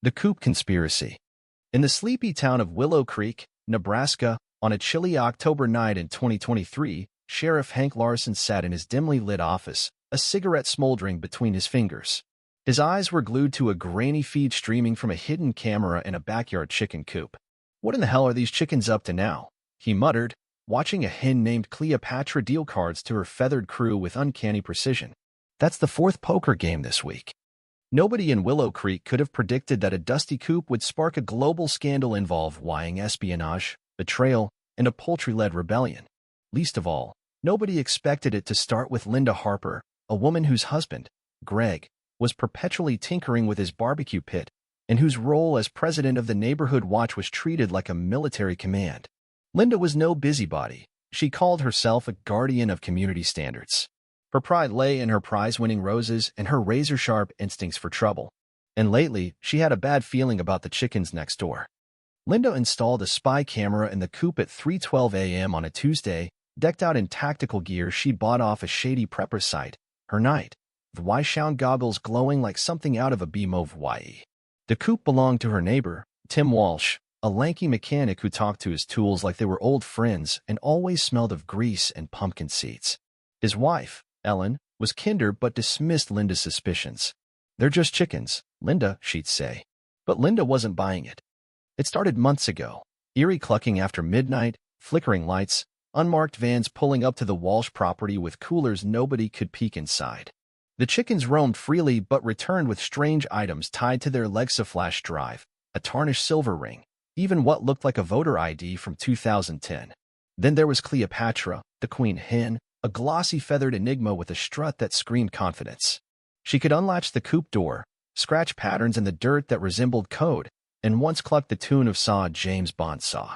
The Coop Conspiracy. In the sleepy town of Willow Creek, Nebraska, on a chilly October night in 2023, Sheriff Hank Larson sat in his dimly lit office, a cigarette smoldering between his fingers. His eyes were glued to a grainy feed streaming from a hidden camera in a backyard chicken coop. "What in the hell are these chickens up to now?" he muttered, watching a hen named Cleopatra deal cards to her feathered crew with uncanny precision. "That's the fourth poker game this week." Nobody in Willow Creek could have predicted that a dusty coop would spark a global scandal involving espionage, betrayal, and a poultry-led rebellion. Least of all, nobody expected it to start with Linda Harper, a woman whose husband, Greg, was perpetually tinkering with his barbecue pit, and whose role as president of the neighborhood watch was treated like a military command. Linda was no busybody. She called herself a guardian of community standards. Her pride lay in her prize-winning roses and her razor-sharp instincts for trouble. And lately, she had a bad feeling about the chickens next door. Linda installed a spy camera in the coop at 3:12 a.m. on a Tuesday, decked out in tactical gear she'd bought off a shady prepper site, her night, the Weishound goggles glowing like something out of a B-move Hawaii. The coop belonged to her neighbor, Tim Walsh, a lanky mechanic who talked to his tools like they were old friends and always smelled of grease and pumpkin seeds. His wife, Ellen, was kinder but dismissed Linda's suspicions. "They're just chickens, Linda," she'd say. But Linda wasn't buying it. It started months ago. Eerie clucking after midnight, flickering lights, unmarked vans pulling up to the Walsh property with coolers nobody could peek inside. The chickens roamed freely but returned with strange items tied to their legs: a flash drive, a tarnished silver ring, even what looked like a voter ID from 2010. Then there was Cleopatra, the queen hen, a glossy feathered enigma with a strut that screamed confidence. She could unlatch the coop door, scratch patterns in the dirt that resembled code, and once clucked the tune of Saw James Bond Saw.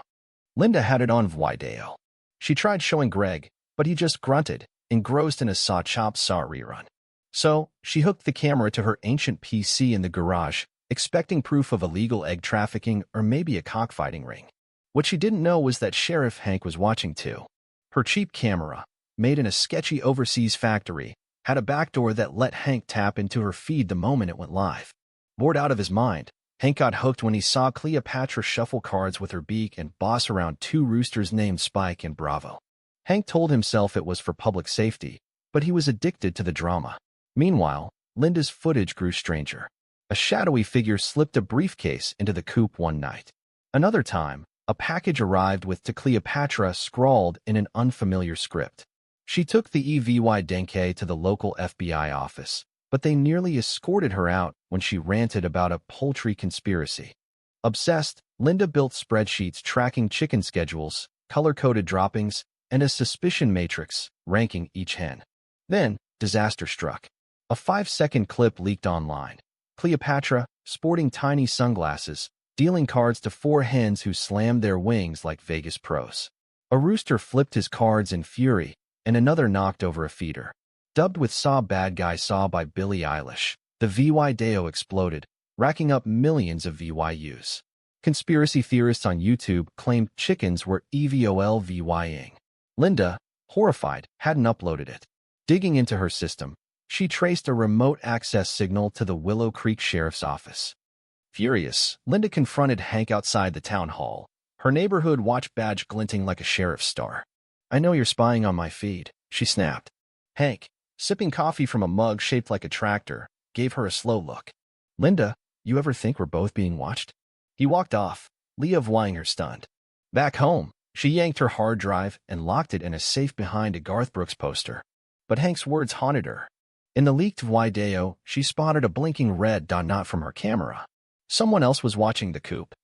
Linda had it on video. She tried showing Greg, but he just grunted, engrossed in a Saw Chop Saw rerun. So, she hooked the camera to her ancient PC in the garage, expecting proof of illegal egg trafficking or maybe a cockfighting ring. What she didn't know was that Sheriff Hank was watching too. Her cheap camera, made in a sketchy overseas factory, had a backdoor that let Hank tap into her feed the moment it went live. Bored out of his mind, Hank got hooked when he saw Cleopatra shuffle cards with her beak and boss around two roosters named Spike and Bravo. Hank told himself it was for public safety, but he was addicted to the drama. Meanwhile, Linda's footage grew stranger. A shadowy figure slipped a briefcase into the coop one night. Another time, a package arrived with "to Cleopatra" scrawled in an unfamiliar script. She took the EVY Denke to the local FBI office, but they nearly escorted her out when she ranted about a poultry conspiracy. Obsessed, Linda built spreadsheets tracking chicken schedules, color-coded droppings, and a suspicion matrix ranking each hen. Then, disaster struck. A 5-second clip leaked online. Cleopatra, sporting tiny sunglasses, dealing cards to 4 hens who slammed their wings like Vegas pros. A rooster flipped his cards in fury, and another knocked over a feeder. Dubbed with "Saw Bad Guy Saw" by Billie Eilish, the video exploded, racking up millions of VYUs. Conspiracy theorists on YouTube claimed chickens were EVOLVYing. Linda, horrified, hadn't uploaded it. Digging into her system, she traced a remote access signal to the Willow Creek Sheriff's Office. Furious, Linda confronted Hank outside the town hall, her neighborhood watch badge glinting like a sheriff's star. "I know you're spying on my feed," she snapped. Hank, sipping coffee from a mug shaped like a tractor, gave her a slow look. "Linda, you ever think we're both being watched?" He walked off, Leah vying her stunned. Back home, she yanked her hard drive and locked it in a safe behind a Garth Brooks poster. But Hank's words haunted her. In the leaked video, she spotted a blinking red dot not from her camera. Someone else was watching the coop.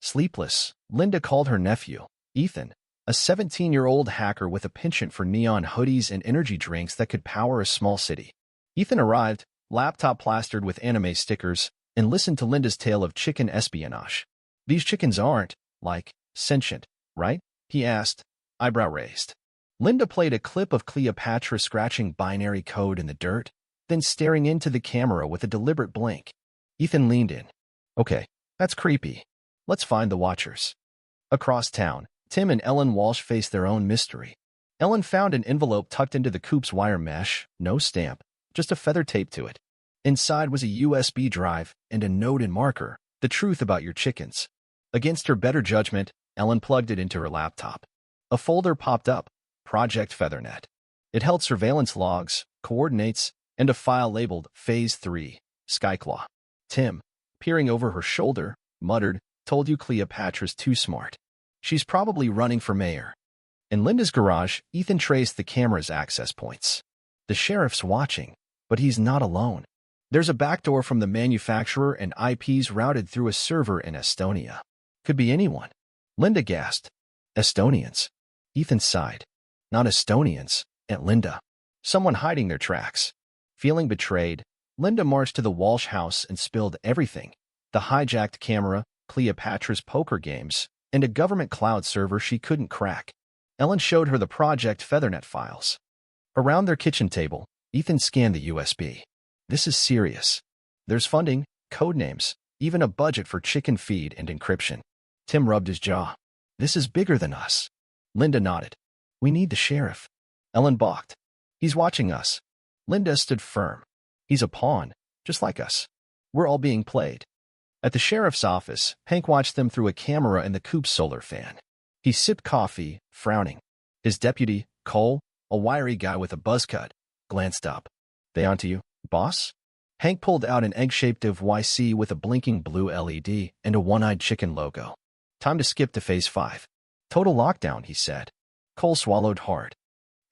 Sleepless, Linda called her nephew, Ethan, a 17-year-old hacker with a penchant for neon hoodies and energy drinks that could power a small city. Ethan arrived, laptop plastered with anime stickers, and listened to Linda's tale of chicken espionage. "These chickens aren't, like, sentient, right?" he asked, eyebrow raised. Linda played a clip of Cleopatra scratching binary code in the dirt, then staring into the camera with a deliberate blink. Ethan leaned in. "Okay, that's creepy. Let's find the watchers." Across town, Tim and Ellen Walsh faced their own mystery. Ellen found an envelope tucked into the coop's wire mesh, no stamp, just a feather taped to it. Inside was a USB drive and a note and marker, The truth about your chickens. Against her better judgment, Ellen plugged it into her laptop. A folder popped up, Project Feathernet. It held surveillance logs, coordinates, and a file labeled Phase 3, Skyclaw. Tim, peering over her shoulder, muttered, "Told you Cleopatra's too smart. She's probably running for mayor." In Linda's garage, Ethan traced the camera's access points. The sheriff's watching, but he's not alone. There's a backdoor from the manufacturer and IPs routed through a server in Estonia. Could be anyone. Linda gasped. Estonians. Ethan sighed. Not Estonians, Aunt Linda. Someone hiding their tracks. Feeling betrayed, Linda marched to the Walsh house and spilled everything. The hijacked camera, Cleopatra's poker games, and a government cloud server she couldn't crack. Ellen showed her the Project Feathernet files. Around their kitchen table, Ethan scanned the USB. This is serious. There's funding, code names, even a budget for chicken feed and encryption. Tim rubbed his jaw. This is bigger than us. Linda nodded. We need the sheriff. Ellen balked. He's watching us. Linda stood firm. He's a pawn, just like us. We're all being played. At the sheriff's office, Hank watched them through a camera in the Coop solar fan. He sipped coffee, frowning. His deputy, Cole, a wiry guy with a buzz cut, glanced up. They onto you, boss? Hank pulled out an egg-shaped YC with a blinking blue LED and a one-eyed chicken logo. Time to skip to Phase 5. Total lockdown, he said. Cole swallowed hard.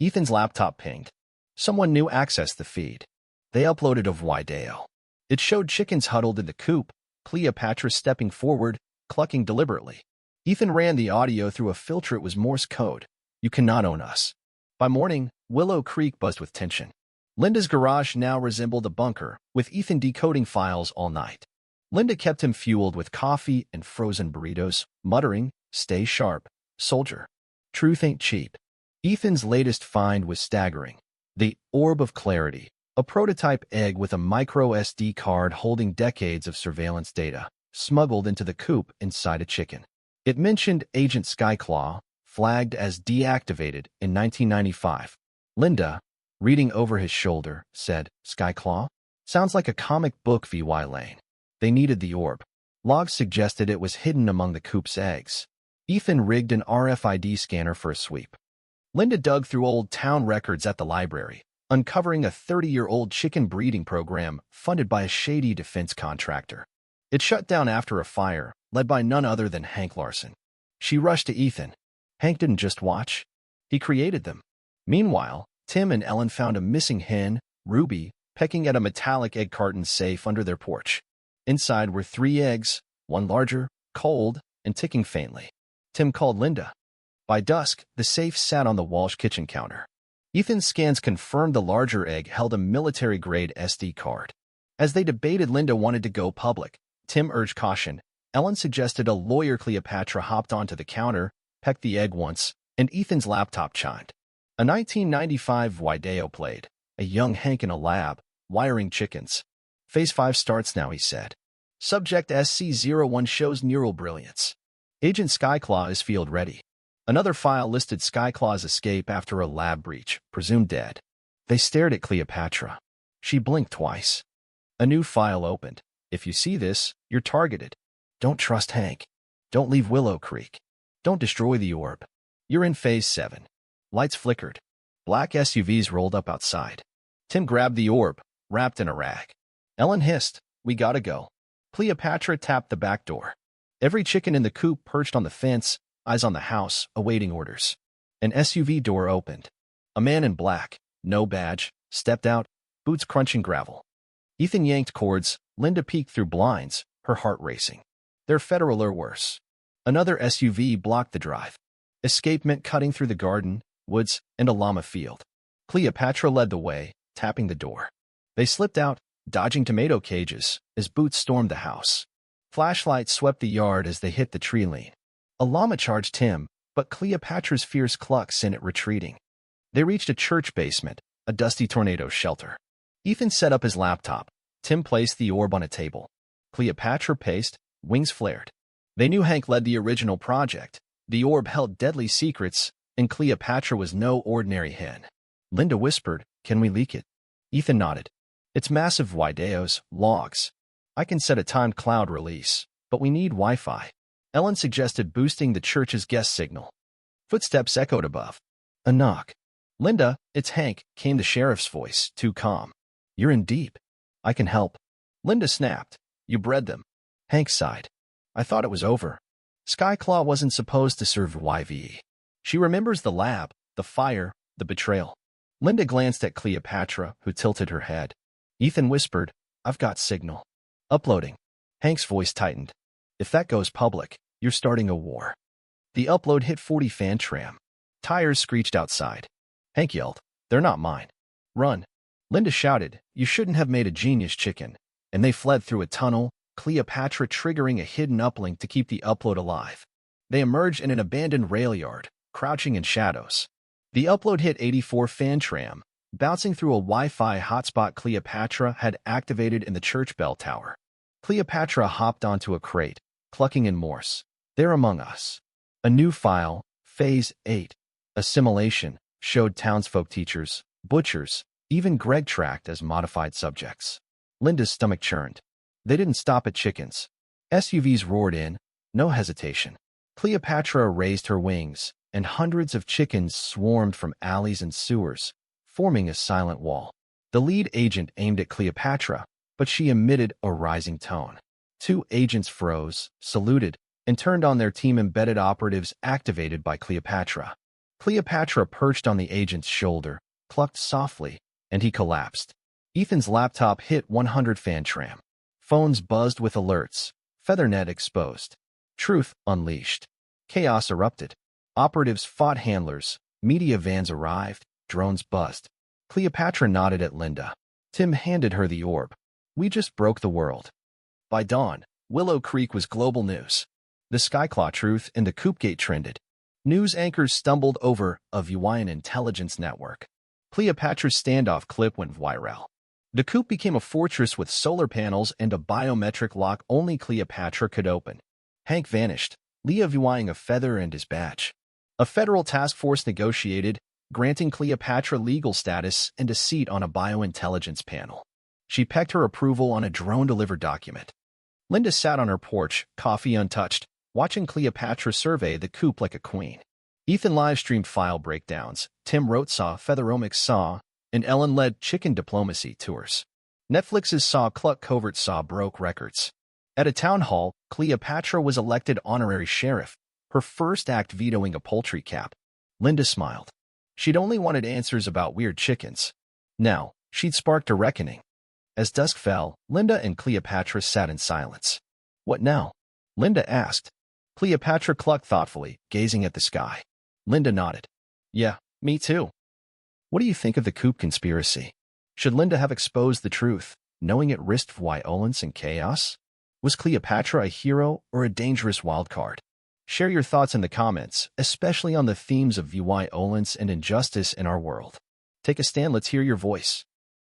Ethan's laptop pinged. Someone new accessed the feed. They uploaded a video. It showed chickens huddled in the coop, Cleopatra stepping forward, clucking deliberately. Ethan ran the audio through a filter. It was Morse code. You cannot own us. By morning, Willow Creek buzzed with tension. Linda's garage now resembled a bunker, with Ethan decoding files all night. Linda kept him fueled with coffee and frozen burritos, muttering, "Stay sharp, soldier. Truth ain't cheap." Ethan's latest find was staggering. The Orb of Clarity, a prototype egg with a micro SD card holding decades of surveillance data, smuggled into the coop inside a chicken. It mentioned Agent Skyclaw, flagged as deactivated in 1995. Linda, reading over his shoulder, said, "Skyclaw? Sounds like a comic book VY Lane." They needed the orb. Logs suggested it was hidden among the coop's eggs. Ethan rigged an RFID scanner for a sweep. Linda dug through old town records at the library, uncovering a 30-year-old chicken breeding program funded by a shady defense contractor. It shut down after a fire, led by none other than Hank Larson. She rushed to Ethan. Hank didn't just watch. He created them. Meanwhile, Tim and Ellen found a missing hen, Ruby, pecking at a metallic egg carton safe under their porch. Inside were 3 eggs, one larger, cold, and ticking faintly. Tim called Linda. By dusk, the safe sat on the Walsh kitchen counter. Ethan's scans confirmed the larger egg held a military-grade SD card. As they debated, Linda wanted to go public. Tim urged caution. Ellen suggested a lawyer. Cleopatra hopped onto the counter, pecked the egg once, and Ethan's laptop chimed. A 1995 video played, a young Hank in a lab, wiring chickens. Phase 5 starts now, he said. Subject SC01 shows neural brilliance. Agent Skyclaw is field ready. Another file listed Skyclaw's escape after a lab breach, presumed dead. They stared at Cleopatra. She blinked twice. A new file opened. If you see this, you're targeted. Don't trust Hank. Don't leave Willow Creek. Don't destroy the orb. You're in Phase 7. Lights flickered. Black SUVs rolled up outside. Tim grabbed the orb, wrapped in a rag. Ellen hissed, "We gotta go." Cleopatra tapped the back door. Every chicken in the coop perched on the fence, eyes on the house, awaiting orders. An SUV door opened. A man in black, no badge, stepped out, boots crunching gravel. Ethan yanked cords. Linda peeked through blinds, her heart racing. They're federal or worse. Another SUV blocked the drive. Escape meant cutting through the garden, woods, and a llama field. Cleopatra led the way, tapping the door. They slipped out, dodging tomato cages, as boots stormed the house. Flashlights swept the yard as they hit the tree lean. A llama charged Tim, but Cleopatra's fierce cluck sent it retreating. They reached a church basement, a dusty tornado shelter. Ethan set up his laptop. Tim placed the orb on a table. Cleopatra paced, wings flared. They knew Hank led the original project. The orb held deadly secrets, and Cleopatra was no ordinary hen. Linda whispered, "Can we leak it?" Ethan nodded. "It's massive videos, logs. I can set a timed cloud release. But we need Wi-Fi. Ellen suggested boosting the church's guest signal. Footsteps echoed above. A knock. Linda, it's Hank, came the sheriff's voice, too calm. You're in deep. I can help. Linda snapped. You bred them. Hank sighed. I thought it was over. Skyclaw wasn't supposed to serve YVE. She remembers the lab, the fire, the betrayal. Linda glanced at Cleopatra, who tilted her head. Ethan whispered, I've got signal. Uploading. Hank's voice tightened. If that goes public, you're starting a war. The upload hit 40 fan tram. Tires screeched outside. Hank yelled, They're not mine. Run. Linda shouted, You shouldn't have made a genius chicken. And they fled through a tunnel, Cleopatra triggering a hidden uplink to keep the upload alive. They emerged in an abandoned rail yard, crouching in shadows. The upload hit 84 fan tram, bouncing through a Wi-Fi hotspot Cleopatra had activated in the church bell tower. Cleopatra hopped onto a crate, clucking in Morse. They're among us. A new file, Phase 8, Assimilation, showed townsfolk teachers, butchers, even Greg tracked as modified subjects. Linda's stomach churned. They didn't stop at chickens. SUVs roared in, no hesitation. Cleopatra raised her wings, and hundreds of chickens swarmed from alleys and sewers, forming a silent wall. The lead agent aimed at Cleopatra, but she emitted a rising tone. 2 agents froze, saluted, and turned on their team-embedded operatives activated by Cleopatra. Cleopatra perched on the agent's shoulder, clucked softly, and he collapsed. Ethan's laptop hit 100 fan tram. Phones buzzed with alerts. Feathernet exposed. Truth unleashed. Chaos erupted. Operatives fought handlers. Media vans arrived. Drones buzzed. Cleopatra nodded at Linda. Tim handed her the orb. We just broke the world. By dawn, Willow Creek was global news. The Skyclaw truth and the Coop gate trended. News anchors stumbled over a Viewine intelligence network. Cleopatra's standoff clip went viral. The Coop became a fortress with solar panels and a biometric lock only Cleopatra could open. Hank vanished, leaving a feather and his badge. A federal task force negotiated, granting Cleopatra legal status and a seat on a biointelligence panel. She pecked her approval on a drone-delivered document. Linda sat on her porch, coffee untouched, watching Cleopatra survey the Coop like a queen. Ethan live-streamed file breakdowns, Tim wrote Saw Featheromics Saw, and Ellen led chicken diplomacy tours. Netflix's Saw Cluck Covert Saw broke records. At a town hall, Cleopatra was elected honorary sheriff, her first act vetoing a poultry cap. Linda smiled. She'd only wanted answers about weird chickens. Now, she'd sparked a reckoning. As dusk fell, Linda and Cleopatra sat in silence. What now? Linda asked. Cleopatra clucked thoughtfully, gazing at the sky. Linda nodded. Yeah, me too. What do you think of the Coop conspiracy? Should Linda have exposed the truth, knowing it risked violence and chaos? Was Cleopatra a hero or a dangerous wildcard? Share your thoughts in the comments, especially on the themes of violence and injustice in our world. Take a stand, let's hear your voice.